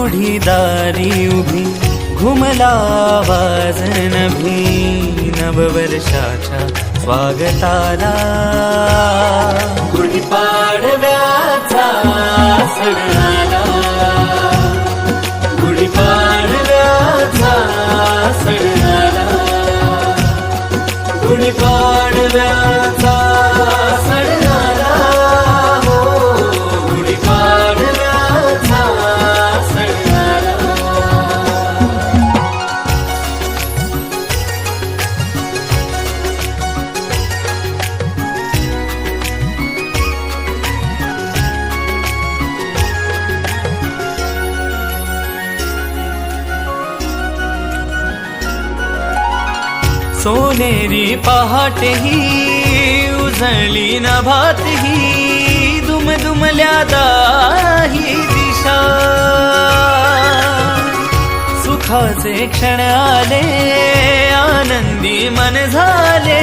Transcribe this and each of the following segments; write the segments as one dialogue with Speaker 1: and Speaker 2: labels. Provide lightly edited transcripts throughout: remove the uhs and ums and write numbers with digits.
Speaker 1: गुढी दारी उभी घुमला आवाज नभी नववर्षाच्या स्वागताला गुढीपाडव्याचा सण आला गुढीपाडव्याचा सण आला गुढीपाडव्याचा सण आला हो गुढीपाडव्याचा सण आला सोनेरी पहाटे ही उजळली नभात ही दुमदुमल्या दाही दिशा सुखाचे क्षण आले आनंदी मन झाले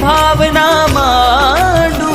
Speaker 1: भावना मांडू